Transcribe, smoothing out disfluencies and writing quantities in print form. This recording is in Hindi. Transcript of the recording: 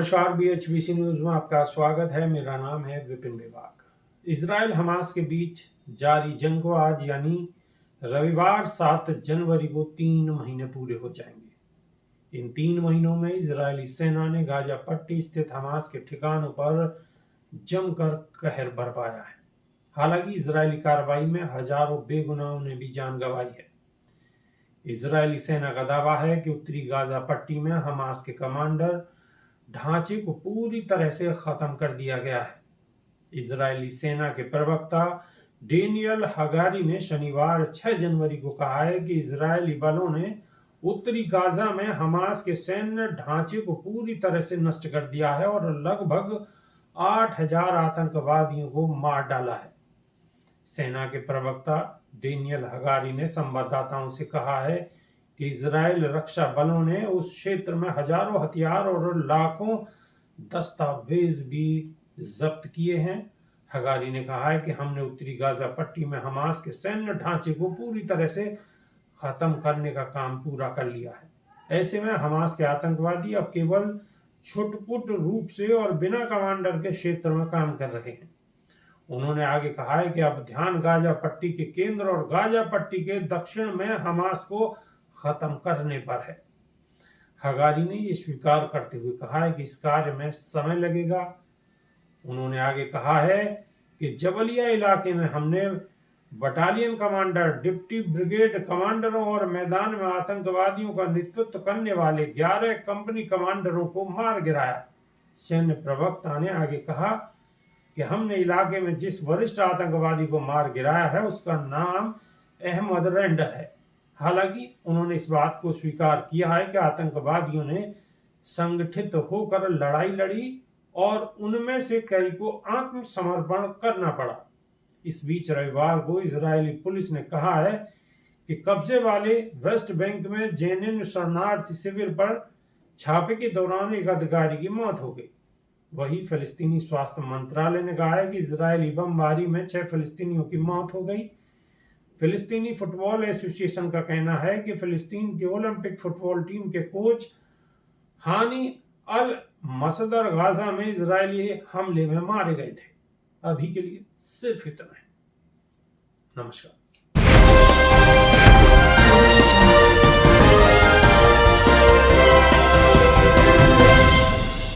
नमस्कार, BHBC न्यूज में आपका स्वागत है। मेरा नाम है विपिन विभाग। इजराइल हमास के बीच जारी जंग को आज यानी रविवार 7 जनवरी को 3 महीने पूरे हो जाएंगे। इन 3 महीनों में इजरायली सेना ने गाजा पट्टी स्थित हमास के ठिकानों पर जमकर कहर बरपाया है। हालांकि इजरायली कार्रवाई में हजारों बेगुनाहों ने भी जान गंवाई है। इजरायली सेना का दावा है कि उत्तरी गाजा पट्टी में हमास के कमांडर ढांचे को पूरी तरह से खत्म कर दिया गया है। इजरायली सेना के प्रवक्ता डेनियल हगारी ने शनिवार 6 जनवरी को कहा है कि इजरायली बलों ने उत्तरी गाजा में हमास के सैन्य ढांचे को पूरी तरह से नष्ट कर दिया है और लगभग 8,000 आतंकवादियों को मार डाला है। सेना के प्रवक्ता डेनियल हगारी ने संवाददाताओं से कहा है कि इजरायल रक्षा बलों ने उस क्षेत्र में हजारों हथियार और लाखों दस्तावेज भी जब्त किए हैं। हगारी ने कहा है कि हमने उत्तरी गाजा पट्टी में हमास के सैन्य ढांचे को पूरी तरह से खत्म करने का काम पूरा कर लिया है। ऐसे में हमास के आतंकवादी अब केवल छुटपुट रूप से और बिना कमांडर के क्षेत्र में काम कर रहे हैं। उन्होंने आगे कहा है कि अब ध्यान गाजा पट्टी के केंद्र और गाजा पट्टी के दक्षिण में हमास को खत्म करने पर है। हगारी ने यह स्वीकार करते हुए कहा है कि इस कार्य में समय लगेगा। उन्होंने आगे कहा है कि जबलिया इलाके में हमने बटालियन कमांडर, डिप्टी ब्रिगेड कमांडरों और मैदान में आतंकवादियों का नेतृत्व करने वाले 11 कंपनी कमांडरों को मार गिराया। सैन्य प्रवक्ता ने आगे कहा कि हमने इलाके में जिस वरिष्ठ आतंकवादी को मार गिराया है उसका नाम अहमद रेंडर है। हालांकि उन्होंने इस बात को स्वीकार किया है कि आतंकवादियों ने संगठित होकर लड़ाई लड़ी और उनमें से कई को आत्मसमर्पण करना पड़ा। इस बीच रविवार को इजरायली पुलिस ने कहा है कि कब्जे वाले वेस्ट बैंक में जेनिन शरणार्थी शिविर पर छापे के दौरान एक अधिकारी की मौत हो गई। वहीं फिलिस्तीनी स्वास्थ्य मंत्रालय ने कहा है कि इजरायली बमबारी में 6 फिलिस्तीनियों की मौत हो गई। फिलिस्तीनी फुटबॉल एसोसिएशन का कहना है कि फिलिस्तीन की ओलंपिक फुटबॉल टीम के कोच हानी अल मसदर गाजा में इजरायली हमले में मारे गए थे। अभी के लिए सिर्फ इतना है। नमस्कार।